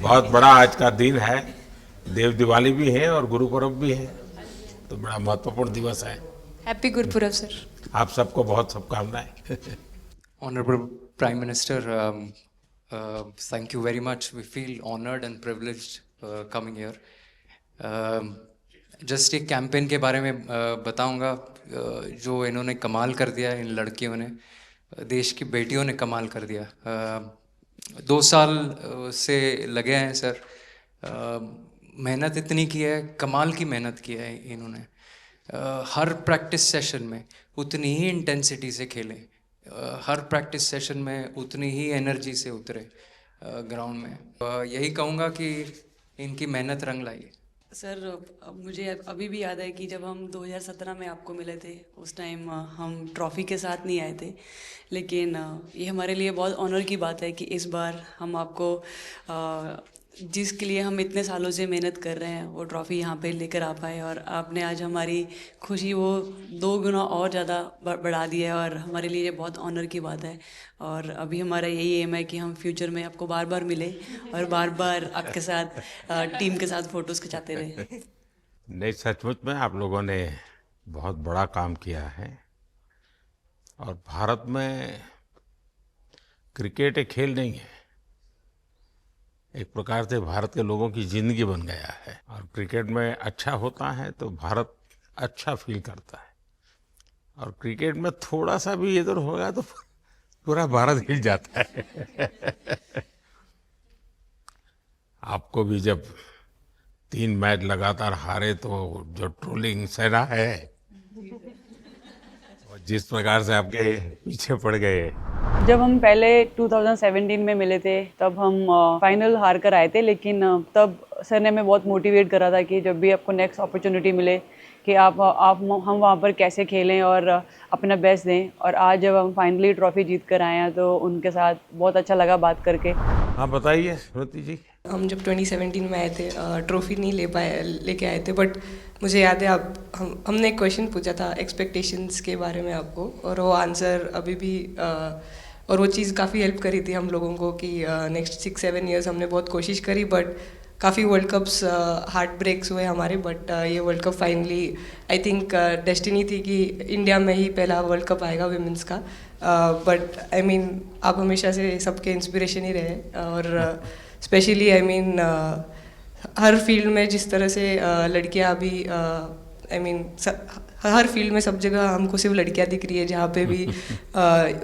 बहुत बड़ा आज का दिन है। देव दिवाली भी है और गुरु पर्व भी है, तो बड़ा महत्वपूर्ण दिवस है। Happy Gurpurab sir. आप सबको बहुत शुभकामनाएं। Honorable Prime Minister, thank you very much. We feel honored and privileged coming here. Just एक कैंपेन के बारे में बताऊंगा जो इन्होंने कमाल कर दिया, इन लड़कियों ने, देश की बेटियों ने कमाल कर दिया। 2 साल से लगे हैं सर, मेहनत इतनी की है, कमाल की मेहनत की है इन्होंने। हर प्रैक्टिस सेशन में उतनी ही इंटेंसिटी से खेलें, हर प्रैक्टिस सेशन में उतनी ही एनर्जी से उतरे ग्राउंड में। यही कहूँगा कि इनकी मेहनत रंग लाई। सर मुझे अभी भी याद है कि जब हम 2017 में आपको मिले थे, उस टाइम हम ट्रॉफ़ी के साथ नहीं आए थे, लेकिन ये हमारे लिए बहुत ऑनर की बात है कि इस बार हम आपको जिसके लिए हम इतने सालों से मेहनत कर रहे हैं वो ट्रॉफ़ी यहाँ पे लेकर आ पाए, और आपने आज हमारी खुशी वो 2 गुना और ज़्यादा बढ़ा दी है, और हमारे लिए ये बहुत ऑनर की बात है। और अभी हमारा यही एम है कि हम फ्यूचर में आपको बार बार मिले और बार बार आपके साथ टीम के साथ फ़ोटोज़ खिंचाते रहे। नहीं, सचमुच में आप लोगों ने बहुत बड़ा काम किया है, और भारत में क्रिकेट एक खेल नहीं है, एक प्रकार से भारत के लोगों की जिंदगी बन गया है। और क्रिकेट में अच्छा होता है तो भारत अच्छा फील करता है, और क्रिकेट में थोड़ा सा भी इधर होगा तो पूरा भारत हिल जाता है। आपको भी जब 3 मैच लगातार हारे तो जो ट्रोलिंग सेना है, और जिस प्रकार से आपके पीछे पड़ गए। जब हम पहले 2017 में मिले थे तब हम फाइनल हार कर आए थे, लेकिन तब सर ने हमें बहुत मोटिवेट करा था कि जब भी आपको नेक्स्ट अपॉर्चुनिटी मिले कि आप हम वहाँ पर कैसे खेलें और अपना बेस्ट दें। और आज जब हम फाइनली ट्रॉफ़ी जीत कर आए हैं तो उनके साथ बहुत अच्छा लगा बात करके। हाँ, बताइए स्मृति जी। हम जब 2017 में आए थे, ट्रॉफ़ी नहीं लेके आए थे, बट मुझे याद है हमने एक क्वेश्चन पूछा था एक्सपेक्टेशंस के बारे में आपको, और वो आंसर अभी भी और वो चीज़ काफ़ी हेल्प करी थी हम लोगों को कि नेक्स्ट 6-7 ईयर्स हमने बहुत कोशिश करी, बट काफ़ी वर्ल्ड कप्स हार्ट ब्रेक्स हुए हमारे। बट ये world cup finally I think destiny थी कि इंडिया में ही पहला वर्ल्ड कप आएगा विमेंस का। बट आई मीन आप हमेशा से सबके इंस्पिरेशन ही रहे, और specially I mean her field में जिस तरह से लड़कियां अभी आई मीन हर फील्ड में सब जगह हमको सिर्फ लड़कियां दिख रही है, जहाँ पे भी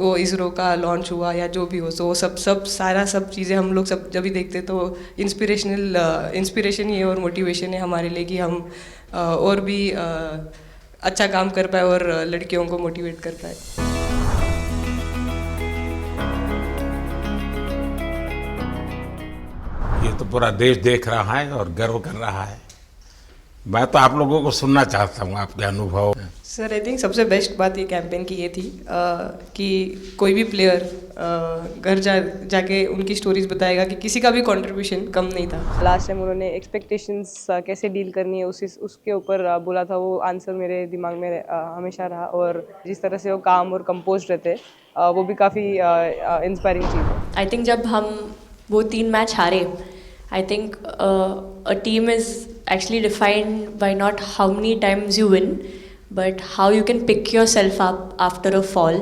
वो इसरो का लॉन्च हुआ या जो भी हो, तो वो सब चीज़ें हम लोग सब जब भी देखते तो इंस्पिरेशन ही है और मोटिवेशन है हमारे लिए कि हम और भी अच्छा काम कर पाए और लड़कियों को मोटिवेट कर पाए। ये तो पूरा देश देख रहा है और गर्व कर रहा है। मैं तो आप लोगों को सुनना चाहता हूँ आपके अनुभव। सर आई थिंक सबसे बेस्ट बात ये कैंपेन की ये थी कि कोई भी प्लेयर घर जाके उनकी स्टोरीज बताएगा कि किसी का भी कंट्रीब्यूशन कम नहीं था। लास्ट टाइम उन्होंने एक्सपेक्टेशंस कैसे डील करनी है उसके ऊपर बोला था, वो आंसर मेरे दिमाग में हमेशा रहा, और जिस तरह से वो काम और कंपोज रहते वो भी काफ़ी इंस्पायरिंग चीज़ है। आई थिंक जब हम वो 3 मैच हारे, I think a team is actually defined by not how many times you win, but how you can pick yourself up after a fall.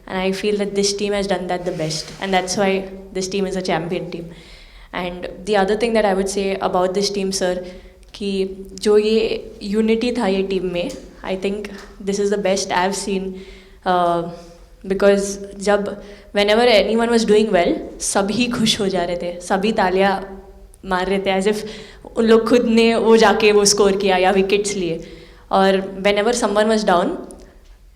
And I feel that this team has done that the best, and that's why this team is a champion team. And the other thing that I would say about this team, sir, कि जो ये unity था ये team में, I think this is the best I've seen. Because जब whenever anyone was doing well, सभी खुश हो जा रहे थे, सभी तालियां मार रहे थे, एज इफ उन लोग खुद ने वो जाके वो स्कोर किया या विकेट्स लिए। और whenever someone was down,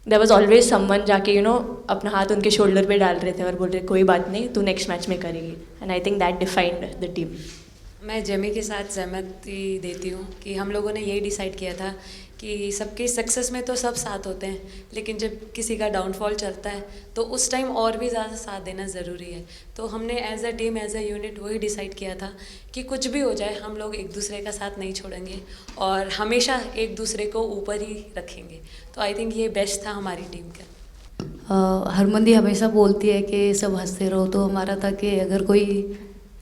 there was always someone जाके अपना हाथ उनके शोल्डर पे डाल रहे थे और बोल रहे कोई बात नहीं, तू नेक्स्ट मैच में करेगी। And I think that defined the team. मैं जेमी के साथ सहमति देती हूँ कि हम लोगों ने यही डिसाइड किया था कि सबकी सक्सेस में तो सब साथ होते हैं, लेकिन जब किसी का डाउनफॉल चलता है तो उस टाइम और भी ज़्यादा साथ देना ज़रूरी है। तो हमने as a team, as a unit वही डिसाइड किया था कि कुछ भी हो जाए हम लोग एक दूसरे का साथ नहीं छोड़ेंगे और हमेशा एक दूसरे को ऊपर ही रखेंगे। तो आई थिंक ये बेस्ट था हमारी टीम का। हरमन दी हमेशा बोलती है कि सब हंसते रहो, तो हमारा था कि अगर कोई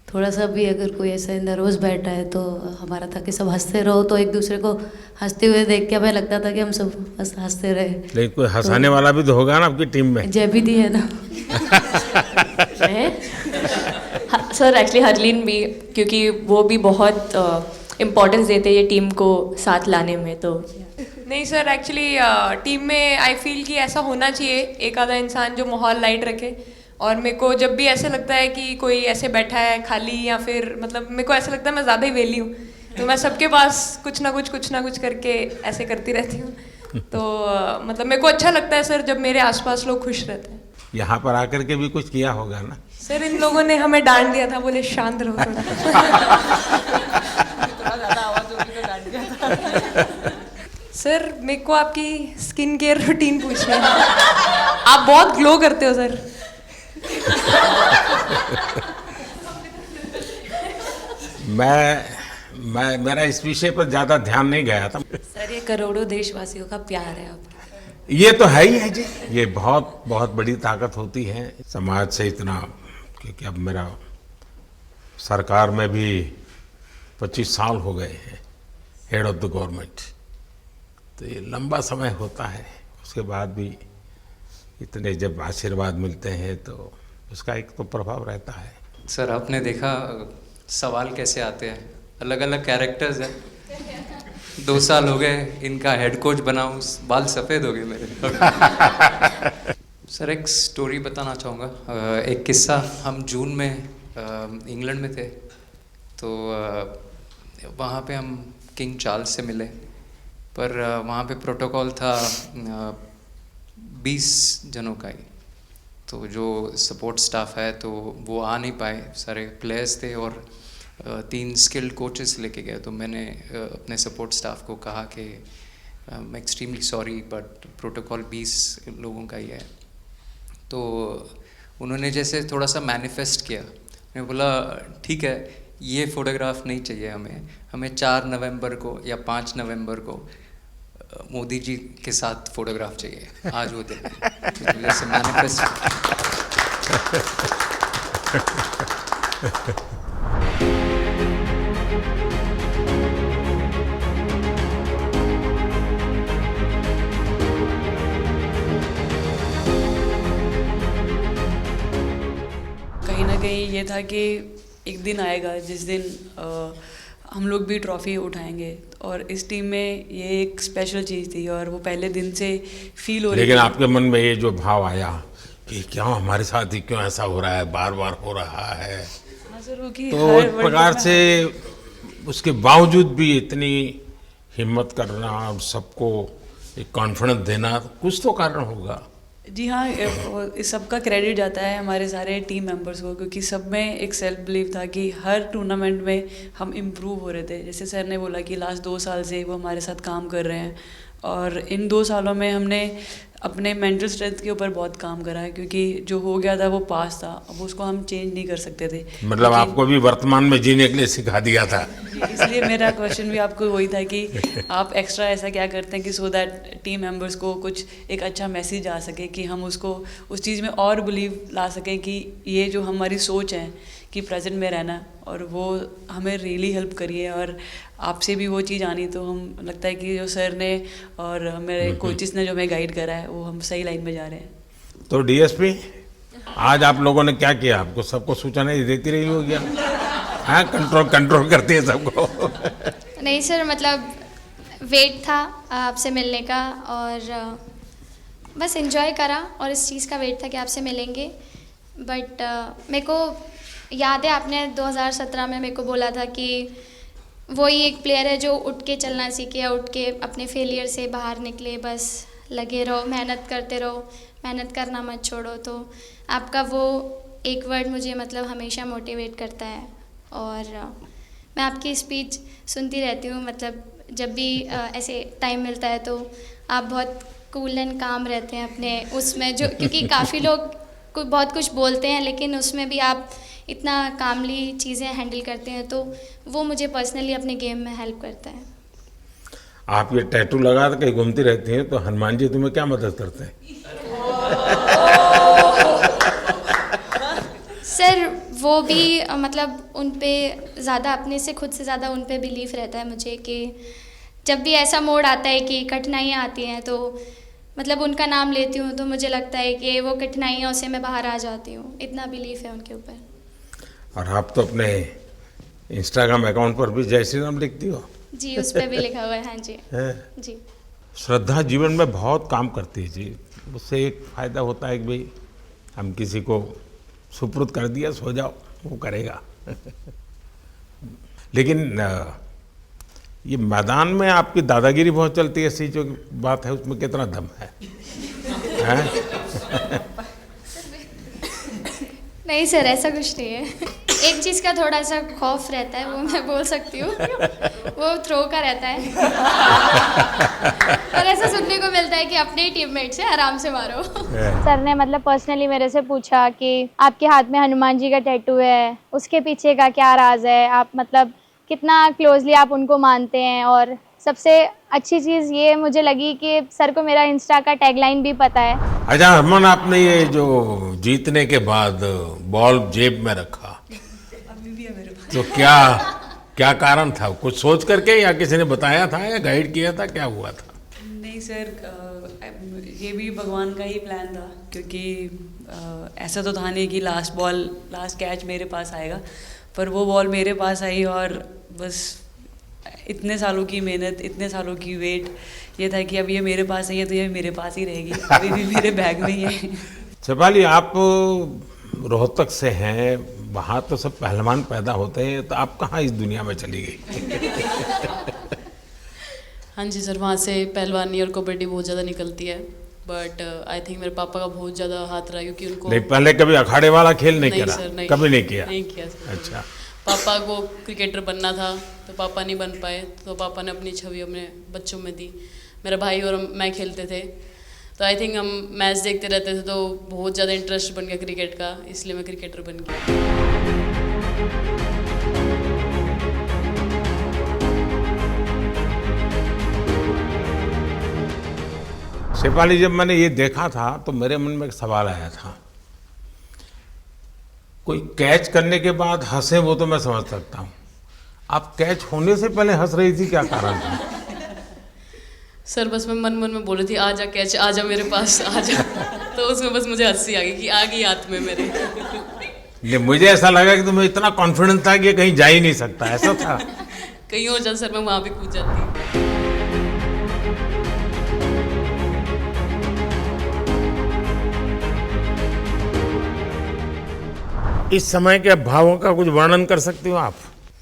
थोड़ा सा भी अगर कोई ऐसा नर्वस बैठा है तो हमारा था कि सब हंसते रहो, तो एक दूसरे को हंसते हुए देख के हमें लगता था कि हम सब हंसते रहे। लेकिन कोई हंसाने वाला भी तो होगा ना आपकी टीम में? जय भी है ना। सर एक्चुअली हरलीन भी, क्योंकि वो भी बहुत इम्पोर्टेंस देते हैं ये टीम को साथ लाने में। तो नहीं सर, एक्चुअली टीम में आई फील कि ऐसा होना चाहिए एक आधा इंसान जो माहौल लाइट रखे। और मेरे को जब भी ऐसे लगता है कि कोई ऐसे बैठा है खाली, या फिर मतलब मेरे को ऐसा लगता है मैं ज़्यादा ही वेली हूँ, तो मैं सबके पास कुछ ना कुछ करके ऐसे करती रहती हूँ। तो मतलब मेरे को अच्छा लगता है सर जब मेरे आसपास लोग खुश रहते हैं। यहाँ पर आकर के भी कुछ किया होगा ना? सर इन लोगों ने हमें डांट दिया था, बोले शांत रहो थोड़ा। सर मेरे को आपकी स्किन केयर रूटीन पूछना है। आप बहुत ग्लो करते हो सर। मैं मेरा इस विषय पर ज्यादा ध्यान नहीं गया था। सर ये करोड़ों देशवासियों का प्यार है आपका। ये तो है ही है जी, ये बहुत बहुत बड़ी ताकत होती है समाज से इतना। क्योंकि अब मेरा सरकार में भी 25 साल हो गए हैं हेड ऑफ द गवर्नमेंट, तो ये लंबा समय होता है। उसके बाद भी इतने जब आशीर्वाद मिलते हैं तो उसका एक तो प्रभाव रहता है। सर आपने देखा सवाल कैसे आते हैं, अलग अलग कैरेक्टर्स हैं। 2 साल हो गए इनका हेड कोच बनाऊं, बाल सफ़ेद हो गए मेरे। सर एक स्टोरी बताना चाहूँगा, एक किस्सा। हम जून में इंग्लैंड में थे, तो वहाँ पे हम किंग चार्ल्स से मिले, पर वहाँ पे प्रोटोकॉल था 20 जनों का ही। तो जो सपोर्ट स्टाफ है तो वो आ नहीं पाए, सारे प्लेयर्स थे और 3 स्किल्ड कोचेस लेके गए। तो मैंने अपने सपोर्ट स्टाफ को कहा कि I am extremely sorry but protocol 20 लोगों का ही है। तो उन्होंने जैसे थोड़ा सा मैनिफेस्ट किया। मैं बोला ठीक है, ये फ़ोटोग्राफ नहीं चाहिए हमें 4 नवंबर को या 5 नवंबर को मोदी जी के साथ फ़ोटोग्राफ चाहिए, आज वो दिन है। जैसे मैनिफेस्ट। कहीं ना कहीं ये था कि एक दिन आएगा जिस दिन हम लोग भी ट्रॉफ़ी उठाएंगे, और इस टीम में ये एक स्पेशल चीज़ थी और वो पहले दिन से फील हो रही थी। लेकिन आपके मन में ये जो भाव आया कि क्यों हमारे साथ ही क्यों ऐसा हो रहा है, बार बार हो रहा है, हाँ सर, वो कि तो हर एक वर्ल्ड प्रकार कप से उसके बावजूद भी इतनी हिम्मत करना और सबको एक कॉन्फिडेंस देना, कुछ तो कारण होगा। जी हाँ, इस सब का क्रेडिट जाता है हमारे सारे टीम मेंबर्स को, क्योंकि सब में एक सेल्फ बिलीव था कि हर टूर्नामेंट में हम इम्प्रूव हो रहे थे। जैसे सर ने बोला कि लास्ट 2 साल से वो हमारे साथ काम कर रहे हैं, और इन 2 सालों में हमने अपने मेंटल स्ट्रेंथ के ऊपर बहुत काम करा है, क्योंकि जो हो गया था वो पास था, अब उसको हम चेंज नहीं कर सकते थे। मतलब आपको भी वर्तमान में जीने के लिए सिखा दिया था। इसलिए मेरा क्वेश्चन भी आपको वही था कि आप एक्स्ट्रा ऐसा क्या करते हैं कि सो दैट टीम मेंबर्स को कुछ एक अच्छा मैसेज आ सके, कि हम उसको उस चीज़ में और बिलीव ला सकें कि ये जो हमारी सोच है कि प्रेजेंट में रहना, और वो हमें रियली हेल्प करिए। और आपसे भी वो चीज़ आनी, तो हम लगता है कि जो सर ने और मेरे कोचेस ने जो हमें गाइड करा है वो हम सही लाइन में जा रहे हैं। तो डीएसपी, आज आप लोगों ने क्या किया? आपको सबको सूचना देती रही होगी, हाँ? कंट्रोल करती है सबको। नहीं सर, मतलब वेट था आपसे मिलने का, और बस एंजॉय करा, और इस चीज़ का वेट था कि आपसे मिलेंगे। बट मेरे को याद है आपने 2017 में मेरे को बोला था कि वही एक प्लेयर है जो उठ के चलना सीखे, या उठ के अपने फेलियर से बाहर निकले, बस लगे रहो, मेहनत करते रहो, मेहनत करना मत छोड़ो। तो आपका वो एक वर्ड मुझे मतलब हमेशा मोटिवेट करता है, और मैं आपकी स्पीच सुनती रहती हूँ। मतलब जब भी ऐसे टाइम मिलता है तो आप बहुत कूल एंड काम रहते हैं अपने उसमें, जो क्योंकि काफ़ी लोग बहुत कुछ बोलते हैं, लेकिन उसमें भी आप इतना कामली चीज़ें हैंडल करते हैं, तो वो मुझे पर्सनली अपने गेम में हेल्प करता है। आप ये टैटू लगा के घूमती रहती हैं, तो हनुमान जी तुम्हें क्या मदद करते हैं? सर वो भी मतलब उन पे ज़्यादा अपने से खुद से ज़्यादा उन पे बिलीफ रहता है मुझे कि जब भी ऐसा मोड़ आता है कि कठिनाइयाँ आती हैं तो मतलब उनका नाम लेती हूँ तो मुझे लगता है कि वो कठिनाइयों से मैं बाहर आ जाती हूँ, इतना बिलीफ है उनके ऊपर। और आप तो अपने इंस्टाग्राम अकाउंट पर भी जय श्री राम लिखती हो। जी, उस पर भी लिखा हुआ है। हाँ जी। हैं? जी। श्रद्धा जीवन में बहुत काम करती है जी। उससे एक फ़ायदा होता है कि भाई हम किसी को सुपुर्द कर दिया, सो जाओ, वो करेगा। लेकिन ये मैदान में आपकी दादागिरी बहुत चलती है, ऐसी जो बात है उसमें कितना दम है? हैं? नहीं सर, ऐसा कुछ नहीं है। एक चीज़ का थोड़ा सा खौफ रहता है, वो मैं बोल सकती हूँ, वो थ्रो का रहता है। और ऐसा सुनने को मिलता है कि अपने ही टीममेट से आराम से मारो। सर ने मतलब पर्सनली मेरे से पूछा कि आपके हाथ में हनुमान जी का टैटू है, उसके पीछे का क्या राज है, आप मतलब कितना क्लोजली आप उनको मानते हैं। और सबसे अच्छी चीज़ ये मुझे लगी कि सर को मेरा इंस्टा का टैगलाइन भी पता है। अच्छा हरमन, आपने ये जो जीतने के बाद बॉल जेब में रखा, अभी भी है मेरे पास। तो क्या कारण था? कुछ सोच करके या किसी ने बताया था या गाइड किया था, क्या हुआ था? नहीं सर, ये भी भगवान का ही प्लान था, क्योंकि ऐसा तो था नहीं कि लास्ट कैच मेरे पास आएगा, पर वो बॉल मेरे पास आई और बस इतने सालों की मेहनत, इतने सालों की वेट, ये था कि अब ये मेरे पास आई है तो ये मेरे पास ही रहेगी, अभी भी मेरे बैग में ही है। शेफाली, आप रोहतक से हैं, वहाँ तो सब पहलवान पैदा होते हैं, तो आप कहाँ इस दुनिया में चली गई? हाँ जी सर, वहाँ से पहलवानी और कबड्डी बहुत ज़्यादा निकलती है, बट आई थिंक मेरे पापा का बहुत ज़्यादा हाथ रहा, क्योंकि उनको नहीं, पहले कभी अखाड़े वाला खेल नहीं करा? सर, नहीं, कभी नहीं किया? नहीं किया सर। अच्छा। पापा को क्रिकेटर बनना था तो पापा नहीं बन पाए, तो पापा ने अपनी छवि अपने बच्चों में दी। मेरा भाई और मैं खेलते थे, तो आई थिंक हम मैच देखते रहते थे, तो बहुत ज़्यादा इंटरेस्ट बन गया क्रिकेट का, इसलिए मैं क्रिकेटर बन गया। शेफाली, जब मैंने ये देखा था तो मेरे मन में एक सवाल आया था। कोई कैच करने के बाद हंसे वो तो मैं समझ सकता हूँ, आप कैच होने से पहले हंस रही थी, क्या कारण था? सर बस मैं मन में बोली थी, आजा कैच, आजा मेरे पास, आजा। तो उसमें बस मुझे हंसी आ गई कि आ गई हाथ में मेरे। ये मुझे ऐसा लगा कि तुम्हें इतना कॉन्फिडेंस था कि ये कहीं जा ही नहीं सकता, ऐसा था? कहीं और जाता सर, मैं वहाँ भी कूद जाती। इस समय के भावों का कुछ वर्णन कर सकती हो आप?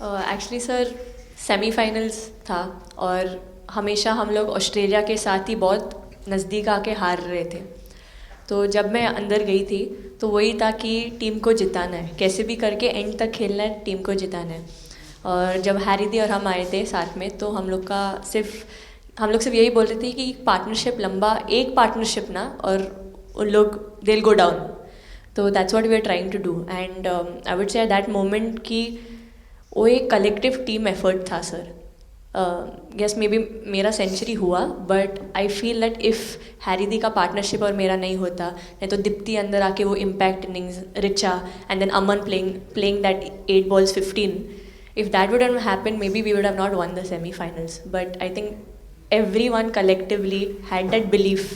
एक्चुअली सर, सेमीफाइनल्स था और हमेशा हम लोग ऑस्ट्रेलिया के साथ ही बहुत नज़दीक आके हार रहे थे। तो जब मैं अंदर गई थी तो वही था कि टीम को जिताना है, कैसे भी करके एंड तक खेलना है, टीम को जिताना है। और जब हैरी दी और हम आए थे साथ में, तो हम लोग सिर्फ यही बोल रहे थे कि पार्टनरशिप लंबा, एक पार्टनरशिप ना, और उन लोग दे विल गो डाउन। तो that's what we are trying to do, and I would say that moment कि वो एक कलेक्टिव टीम एफर्ट था सर। यस, मे बी मेरा सेंचुरी हुआ, but I feel that if Harry दी का partnership और मेरा नहीं होता, नहीं तो दीप्ति अंदर आके वो impact innings, Richa and then Aman playing that 8 balls 15, if that wouldn't happen, maybe we would have not won the semi-finals. But I think everyone collectively had that belief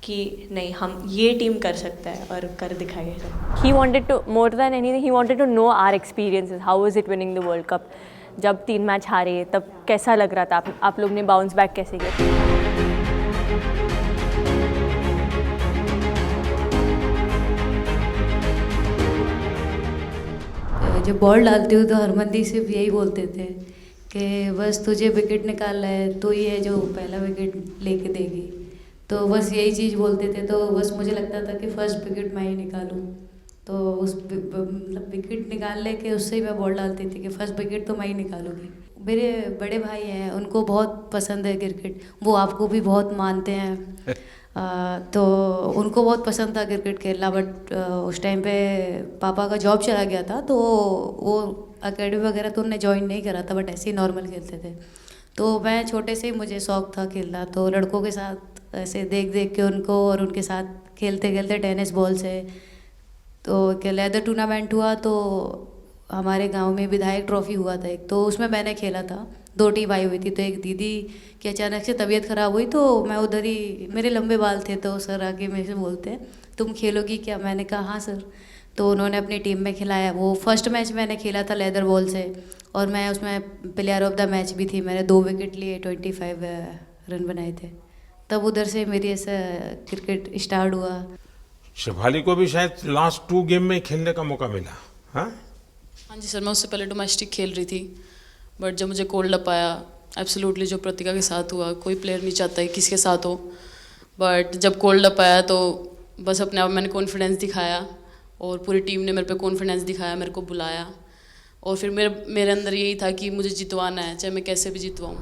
कि नहीं, हम ये टीम कर सकता है और कर दिखाएगा। He wanted to, more than anything, he wanted to know our experiences. How was it winning the World Cup? जब 3 मैच हारे तब कैसा लग रहा था, आप लोग ने बाउंस बैक कैसे किया? जब बॉल डालती हूँ तो हरमनदी सिर्फ यही बोलते थे कि बस तुझे विकेट निकालना है, तो ही है जो पहला विकेट लेके देगी। तो बस यही चीज़ बोलते थे, तो बस मुझे लगता था कि फर्स्ट विकेट मैं ही निकालूं। तो उस मतलब विकेट निकालने के उससे ही मैं बॉल डालती थी कि फर्स्ट विकेट तो मैं ही निकालूंगी। मेरे बड़े भाई हैं, उनको बहुत पसंद है क्रिकेट, वो आपको भी बहुत मानते हैं। तो उनको बहुत पसंद था क्रिकेट खेलना, बट उस टाइम पे पापा का जॉब चला गया था, तो वो एकेडमी वगैरह तो उन्होंने ज्वाइन नहीं करा था, बट ऐसे ही नॉर्मल खेलते थे। तो मैं छोटे से ही मुझे शौक था खेलना, तो लड़कों के साथ ऐसे देख देख के उनको और उनके साथ खेलते खेलते टेनिस बॉल से तो क्या लेदर टूर्नामेंट हुआ, तो हमारे गांव में विधायक ट्रॉफी हुआ था एक, तो उसमें मैंने खेला था। 2 टीम आई हुई थी, तो एक दीदी की अचानक से तबीयत ख़राब हुई, तो मैं उधर ही, मेरे लंबे बाल थे, तो सर आके मेरे से बोलते हैं तुम खेलोगी क्या? मैंने कहा हाँ सर। तो उन्होंने अपनी टीम में खिलाया। वो फर्स्ट मैच मैंने खेला था लेदर बॉल से, और मैं उसमें प्लेयर ऑफ द मैच भी थी। मैंने 2 विकेट लिए, 25 रन बनाए थे। तब उधर से मेरी ऐसा क्रिकेट स्टार्ट हुआ। शेफाली को भी शायद लास्ट 2 गेम में खेलने का मौका मिला। हाँ हाँ जी सर, मैं उससे पहले डोमेस्टिक खेल रही थी, बट जब मुझे कोल्ड अप आया, एब्सोल्युटली जो प्रतिका के साथ हुआ, कोई प्लेयर नहीं चाहता है किसी के साथ हो, बट जब कोल्ड अप आया तो बस अपने आप मैंने कॉन्फिडेंस दिखाया, और पूरी टीम ने मेरे पे कॉन्फिडेंस दिखाया, मेरे को बुलाया, और फिर मेरे अंदर यही था कि मुझे जितवाना है, चाहे मैं कैसे भी जितवाऊँ।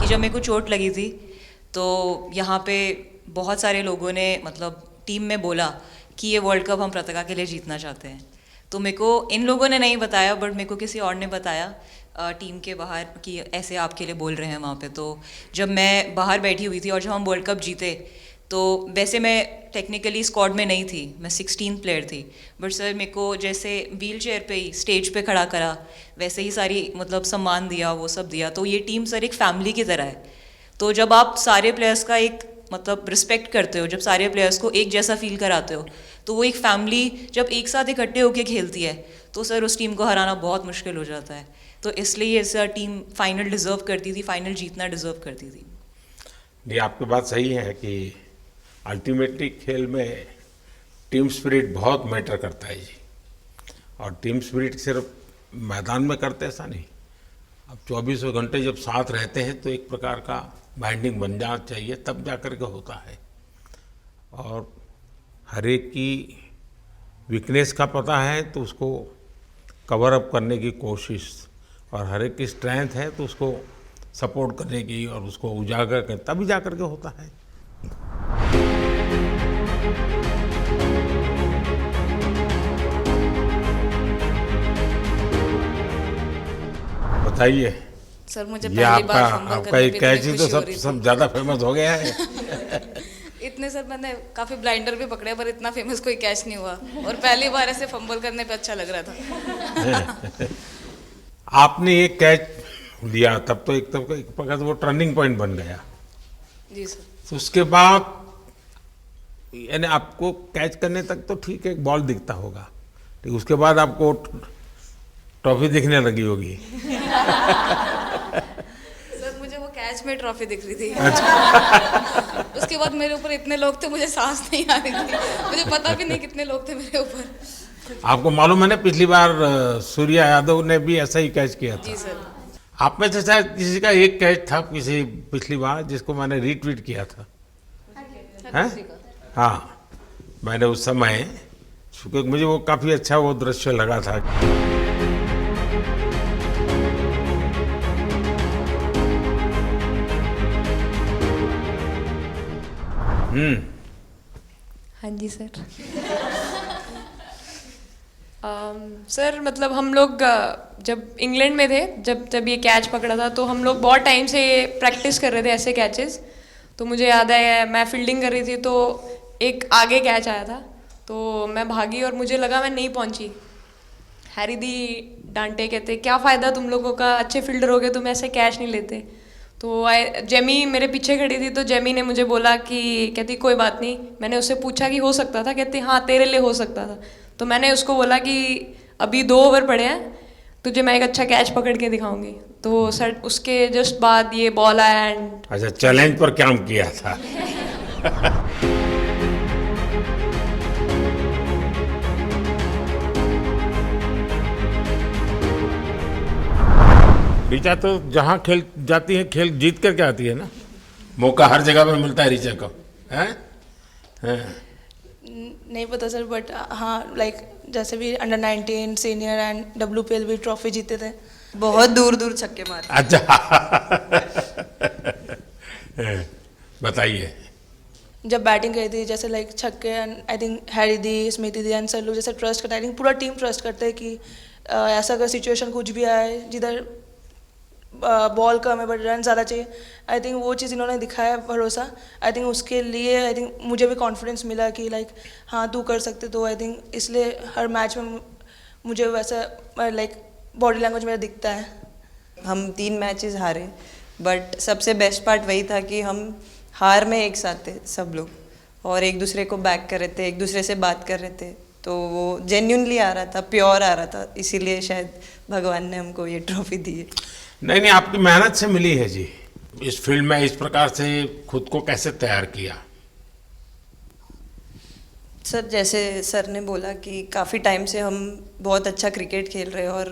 कि जब मेरे को चोट लगी थी तो यहाँ पे बहुत सारे लोगों ने मतलब टीम में बोला कि ये वर्ल्ड कप हम प्रतिका के लिए जीतना चाहते हैं। तो मेरे को इन लोगों ने नहीं बताया, बट मेरे को किसी और ने बताया टीम के बाहर कि ऐसे आपके लिए बोल रहे हैं वहाँ पे। तो जब मैं बाहर बैठी हुई थी और जब हम वर्ल्ड कप जीते, तो वैसे मैं टेक्निकली स्क्वाड में नहीं थी, मैं 16th प्लेयर थी, बट सर मेरे को जैसे व्हील चेयर पे ही स्टेज पे खड़ा करा, वैसे ही सारी मतलब सम्मान दिया, वो सब दिया। तो ये टीम सर एक फैमिली की तरह है। तो जब आप सारे प्लेयर्स का एक मतलब रिस्पेक्ट करते हो, जब सारे प्लेयर्स को एक जैसा फील कराते हो, तो वो एक फैमिली जब एक साथ इकट्ठे होकर खेलती है, तो सर उस टीम को हराना बहुत मुश्किल हो जाता है। तो इसलिए ये सर टीम फाइनल डिज़र्व करती थी, फाइनल जीतना डिज़र्व करती थी। ये आपकी बात सही है कि अल्टीमेटली खेल में टीम स्पिरिट बहुत मैटर करता है जी। और टीम स्पिरिट सिर्फ मैदान में करते ऐसा नहीं, अब 24 घंटे जब साथ रहते हैं तो एक प्रकार का बाइंडिंग बन जाना चाहिए, तब जा कर के होता है। और हर एक की वीकनेस का पता है तो उसको कवर अप करने की कोशिश, और हर एक की स्ट्रेंथ है तो उसको सपोर्ट करने की और उसको उजागर कर, तभी जा कर के होता है। बताइए सर, मुझे ये पहली बार आपका एक कैच ही तो सब ज़्यादा फेमस हो गया है। इतने सर मैंने काफ़ी ब्लाइंडर भी पकड़े, पर इतना फेमस कोई कैच नहीं हुआ, और पहली बार ऐसे फंबल करने पे अच्छा लग रहा था। आपने एक कैच दिया तब तो एक प्रकार से वो टर्निंग पॉइंट बन गया जी सर। तो उसके बाद यानी आपको कैच करने तक तो ठीक है, एक बॉल दिखता होगा, लेकिन उसके बाद आपको ट्रॉफी दिखने लगी होगी। सर मुझे वो कैच में ट्रॉफी दिख रही थी। अच्छा। उसके बाद मेरे ऊपर इतने लोग थे, मुझे सांस नहीं आ रही थी, मुझे पता भी नहीं कितने लोग थे मेरे ऊपर। आपको मालूम है ना, पिछली बार सूर्या यादव ने भी ऐसा ही कैच किया था। जी सर। आप में से शायद किसी का एक कैच था किसी पिछली बार जिसको मैंने रीट्वीट किया था, हैं? हाँ, मैंने उस समय, क्योंकि मुझे वो काफ़ी अच्छा वो दृश्य लगा था। हाँ जी सर। सर मतलब हम लोग जब इंग्लैंड में थे, जब ये कैच पकड़ा था, तो हम लोग बहुत टाइम से प्रैक्टिस कर रहे थे ऐसे कैचेस। तो मुझे याद है मैं फील्डिंग कर रही थी, तो एक आगे कैच आया था, तो मैं भागी और मुझे लगा मैं नहीं पहुंची। हैरी दी डांटे, कहते क्या फ़ायदा तुम लोगों का, अच्छे फील्डर हो गए, तुम ऐसे कैच नहीं लेते। तो जेमी मेरे पीछे खड़ी थी, तो जेमी ने मुझे बोला कि, कहती कोई बात नहीं। मैंने उससे पूछा कि हो सकता था, कहती हाँ तेरे लिए हो सकता था। तो मैंने उसको बोला कि अभी 2 ओवर पड़े हैं, तुझे मैं एक अच्छा कैच पकड़ के दिखाऊंगी। तो सर उसके जस्ट बाद ये बॉल आया एंड अच्छा, चैलेंज पर काम किया था। ऋचा तो जहाँ खेल जाती है, खेल जीत करके आती है ना, मौका हर जगह में मिलता है ऋचा को, हैं? नहीं पता सर, बट हाँ लाइक जैसे भी अंडर 19 सीनियर एंड WPL भी ट्रॉफी जीते थे, बहुत दूर दूर छक्के मारे। अच्छा। बताइए। जब बैटिंग करी थी, जैसे लाइक छक्के, and I think Harry the, Smriti the and sir लोग जैसे ट्रस्ट करते हैं, आई थिंक पूरा टीम ट्रस्ट करते हैं कि ऐसा अगर सिचुएशन कुछ भी आए जिधर बॉल कम है बट रन ज़्यादा चाहिए। आई थिंक वो चीज़ इन्होंने दिखाया भरोसा। आई थिंक उसके लिए आई थिंक मुझे भी कॉन्फिडेंस मिला कि लाइक हाँ तू कर सकते। तो आई थिंक इसलिए हर मैच में मुझे वैसा लाइक बॉडी लैंग्वेज मेरा दिखता है। हम 3 मैचेस हारे, बट सबसे बेस्ट पार्ट वही था कि हम हार में एक साथ थे सब लोग, और एक दूसरे को बैक कर रहे थे, एक दूसरे से बात कर रहे थे। तो वो जेन्युइनली आ रहा था, प्योर आ रहा था, इसीलिए शायद भगवान ने हमको ये ट्रॉफी दी है। नहीं, आपकी मेहनत से मिली है जी। इस फील्ड में इस प्रकार से खुद को कैसे तैयार किया? सर, जैसे सर ने बोला कि काफ़ी टाइम से हम बहुत अच्छा क्रिकेट खेल रहे हैं और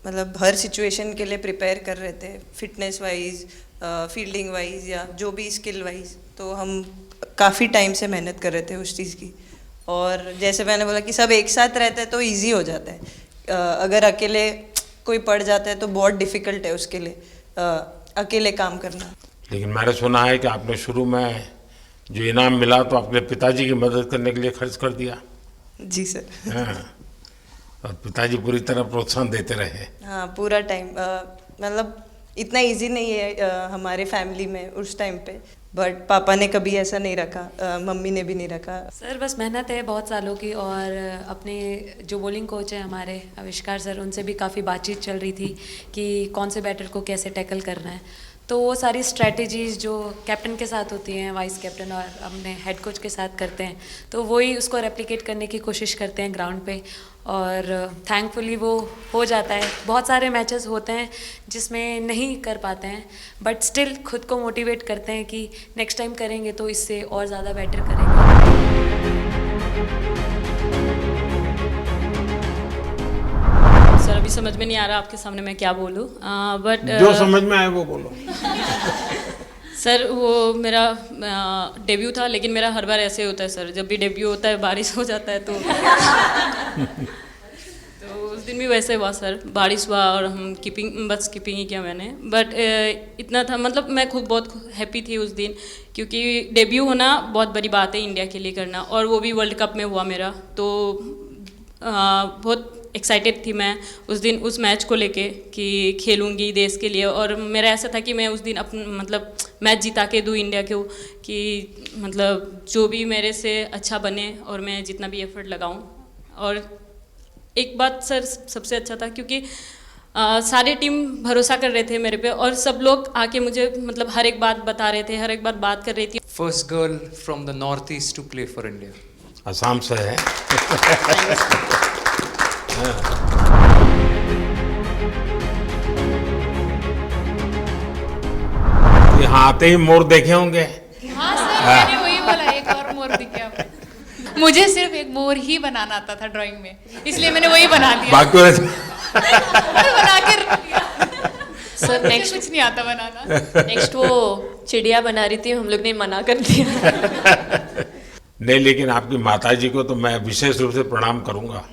मतलब हर सिचुएशन के लिए प्रिपेयर कर रहे थे, फिटनेस वाइज, फील्डिंग वाइज या जो भी स्किल वाइज। तो हम काफ़ी टाइम से मेहनत कर रहे थे उस चीज़ की। और जैसे मैंने बोला कि सब एक साथ रहते हैं तो इजी हो जाता है। अगर अकेले कोई पड़ जाता है तो बहुत डिफ़िकल्ट है उसके लिए अकेले काम करना। लेकिन मैंने सुना है कि आपने शुरू में जो इनाम मिला तो अपने पिताजी की मदद करने के लिए खर्च कर दिया। जी सर। हाँ, और पिताजी पूरी तरह प्रोत्साहन देते रहे। हाँ, पूरा टाइम मतलब इतना इजी नहीं है हमारे फैमिली में उस टाइम पे, बट पापा ने कभी ऐसा नहीं रखा, मम्मी ने भी नहीं रखा। सर बस मेहनत है बहुत सालों की, और अपने जो बॉलिंग कोच है हमारे आविष्कार सर, उनसे भी काफ़ी बातचीत चल रही थी कि कौन से बैटर को कैसे टैकल करना है। तो वो सारी स्ट्रैटेजीज़ जो कैप्टन के साथ होती हैं, वाइस कैप्टन और अपने हेड कोच के साथ करते हैं, तो वही उसको रेप्लिकेट करने की कोशिश करते हैं ग्राउंड पे, और थैंकफुली वो हो जाता है। बहुत सारे मैचेस होते हैं जिसमें नहीं कर पाते हैं, बट स्टिल खुद को मोटिवेट करते हैं कि नेक्स्ट टाइम करेंगे तो इससे और ज़्यादा बेटर करेंगे। सर अभी समझ में नहीं आ रहा आपके सामने मैं क्या बोलूं, बट जो समझ में आए वो बोलो। सर वो मेरा डेब्यू था, लेकिन मेरा हर बार ऐसे होता है सर, जब भी डेब्यू होता है बारिश हो जाता है तो तो उस दिन भी वैसे हुआ सर, बारिश हुआ और हम बस कीपिंग ही किया मैंने। बट इतना था, मतलब मैं खुद बहुत हैप्पी थी उस दिन, क्योंकि डेब्यू होना बहुत बड़ी बात है इंडिया के लिए करना, और वो भी वर्ल्ड कप में हुआ मेरा। तो बहुत एक्साइटेड थी मैं उस दिन उस मैच को लेके कि खेलूंगी देश के लिए, और मेरा ऐसा था कि मैं उस दिन मतलब मैच जिता के दूँ इंडिया को, कि मतलब जो भी मेरे से अच्छा बने और मैं जितना भी एफर्ट लगाऊं। और एक बात सर सबसे अच्छा था, क्योंकि सारे टीम भरोसा कर रहे थे मेरे पे, और सब लोग आके मुझे मतलब हर एक बात बता रहे थे, हर एक बात कर रही थी। First girl from the north east to play for India. Assam से है। यहाँ आते ही मोर देखे होंगे। हाँ सर, मैंने वही बोला, एक और मोर दिखे आपको। मुझे सिर्फ एक मोर ही बनाना आता था ड्राइंग में, इसलिए मैंने वही बना दिया। बाकी बना के रख दिया। सर नेक्स्ट कुछ नहीं आता बनाना। नेक्स्ट वो चिड़िया बना रही थी, हम लोग ने मना कर दिया। नहीं, लेकिन आपकी माताजी को तो मैं विशेष रूप से प्रणाम करूंगा।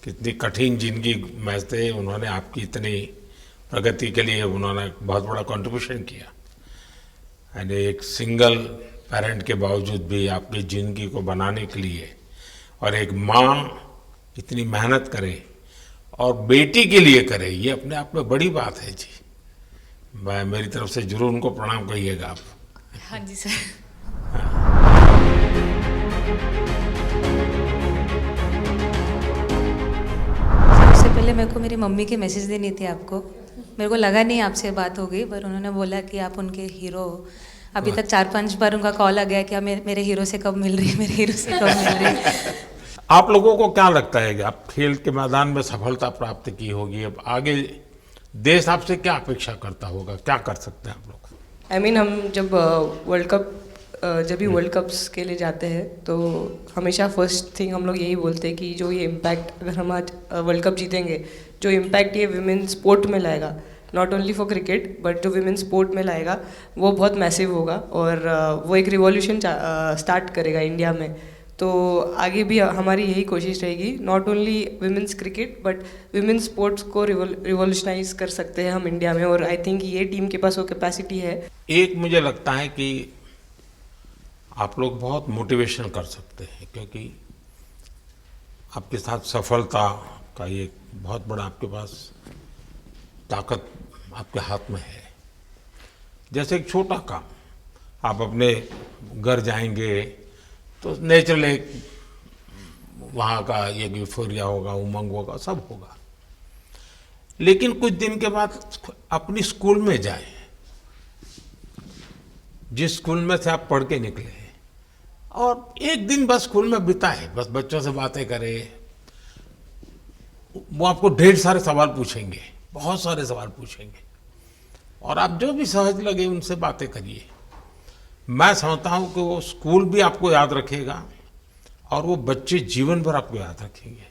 कितनी कठिन जिंदगी में थे, उन्होंने आपकी इतनी प्रगति के लिए उन्होंने बहुत बड़ा कंट्रीब्यूशन किया। यानी एक सिंगल पेरेंट के बावजूद भी आपकी ज़िंदगी को बनाने के लिए, और एक माँ इतनी मेहनत करे और बेटी के लिए करे, ये अपने आप में बड़ी बात है जी। मैं मेरी तरफ से जरूर उनको प्रणाम कहिएगा आप। हाँ जी सर। सबसे पहले मेरे को मेरी मम्मी की मैसेज देनी थी आपको। मेरे को लगा नहीं आपसे बात हो गई, पर उन्होंने बोला कि आप उनके हीरो हो। अभी तक 4-5 बार उनका कॉल आ गया कि आप मेरे हीरो से कब मिल रही है, मेरे हीरो से कब मिल रही है। आप लोगों को क्या लगता है कि आप खेल के मैदान में सफलता प्राप्त की होगी, अब आगे देश आपसे क्या अपेक्षा करता होगा, क्या कर सकते हैं आप लोग? I mean, हम जब वर्ल्ड कप्स के लिए जाते हैं तो हमेशा फर्स्ट थिंग हम लोग यही बोलते हैं कि जो ये इम्पैक्ट, अगर हम आज वर्ल्ड कप जीतेंगे, जो इम्पैक्ट ये विमेन स्पोर्ट में लाएगा, not only for cricket but जो विमेन स्पोर्ट में लाएगा, वो बहुत मैसिव होगा, और वो एक रिवॉल्यूशन स्टार्ट करेगा इंडिया में। तो आगे भी हमारी यही कोशिश रहेगी, not only women's cricket but women sports को रिवॉल्यूशनाइज कर सकते हैं हम इंडिया में, और आई थिंक ये टीम के पास वो कैपेसिटी है। एक मुझे लगता है कि आप लोग बहुत मोटिवेशन कर सकते हैं, क्योंकि आपके साथ सफलता का एक बहुत बड़ा आपके पास ताकत आपके हाथ में है। जैसे एक छोटा काम, आप अपने घर जाएंगे तो नेचुरल एक वहाँ का एक यूफोरिया होगा, उमंग होगा, सब होगा। लेकिन कुछ दिन के बाद अपनी स्कूल में जाएं, जिस स्कूल में से आप पढ़ के निकले, और एक दिन बस स्कूल में बिताए, बस बच्चों से बातें करें। वो आपको ढेर सारे सवाल पूछेंगे, बहुत सारे सवाल पूछेंगे, और आप जो भी सहज लगे उनसे बातें करिए। मैं समझता हूँ कि वो स्कूल भी आपको याद रखेगा और वो बच्चे जीवन भर आपको याद रखेंगे।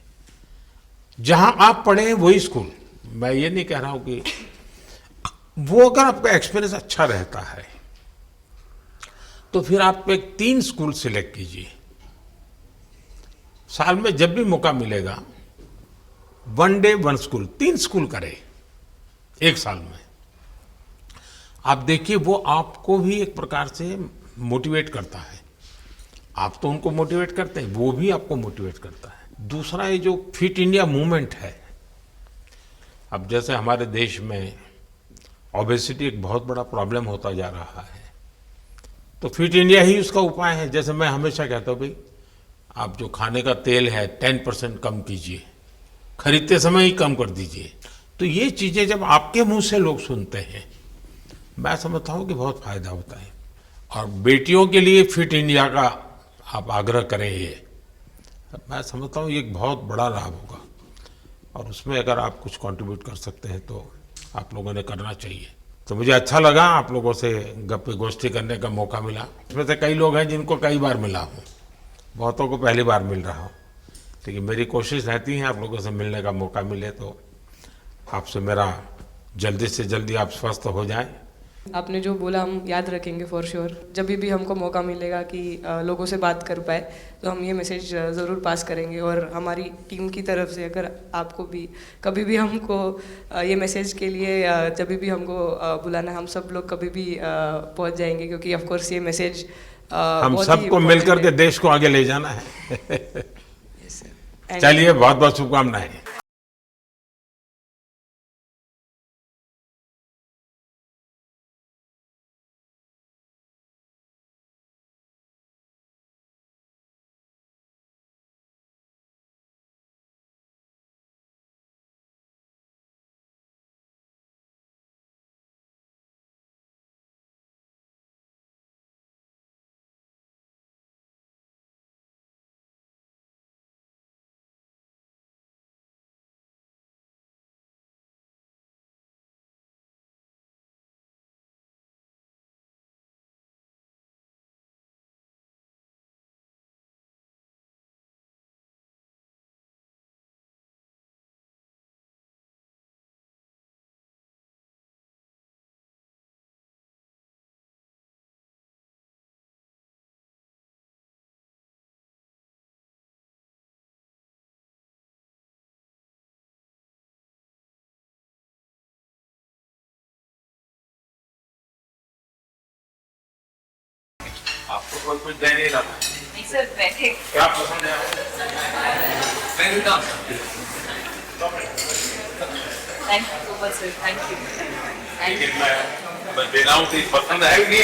जहाँ आप पढ़े हैं वही स्कूल, मैं ये नहीं कह रहा हूँ कि वो अगर आपका एक्सपीरियंस अच्छा रहता है तो फिर आप एक 3 स्कूल सिलेक्ट कीजिए। साल में जब भी मौका मिलेगा 1 डे 1 स्कूल, 3 स्कूल करें एक साल में। आप देखिए वो आपको भी एक प्रकार से मोटिवेट करता है। आप तो उनको मोटिवेट करते हैं, वो भी आपको मोटिवेट करता है। दूसरा ये जो फिट इंडिया मूवमेंट है, अब जैसे हमारे देश में ओबेसिटी एक बहुत बड़ा प्रॉब्लम होता जा रहा है, तो फिट इंडिया ही उसका उपाय है। जैसे मैं हमेशा कहता हूँ भाई, आप जो खाने का तेल है 10% कम कीजिए, खरीदते समय ही कम कर दीजिए। तो ये चीज़ें जब आपके मुंह से लोग सुनते हैं, मैं समझता हूँ कि बहुत फायदा होता है। और बेटियों के लिए फिट इंडिया का आप आग्रह करें, ये मैं समझता हूँ ये एक बहुत बड़ा लाभ होगा, और उसमें अगर आप कुछ कंट्रीब्यूट कर सकते हैं तो आप लोगों ने करना चाहिए। तो मुझे अच्छा लगा आप लोगों से गप्पे गोष्ठी करने का मौका मिला। इसमें से कई लोग हैं जिनको कई बार मिला हूँ, बहुतों को पहली बार मिल रहा हूँ, लेकिन मेरी कोशिश रहती है आप लोगों से मिलने का मौका मिले तो आपसे मेरा जल्दी से जल्दी आप स्वस्थ हो जाएं। आपने जो बोला हम याद रखेंगे फॉर श्योर। जब भी हमको मौका मिलेगा कि लोगों से बात कर पाए तो हम ये मैसेज ज़रूर पास करेंगे। और हमारी टीम की तरफ से अगर आपको भी कभी भी हमको ये मैसेज के लिए जब भी हमको बुलाना, हम सब लोग कभी भी पहुंच जाएंगे, क्योंकि ऑफ कोर्स ये मैसेज हम सबको मिलकर के देश को आगे ले जाना है। चलिए, बहुत बहुत शुभकामनाएं। आपको कोई कुछ दे नहीं रहा? नहीं सर, बैठे। क्या पसंद है? Thank you so much sir, thank you. लेकिन मैं दे रहा हूँ तो पसंद है कि नहीं?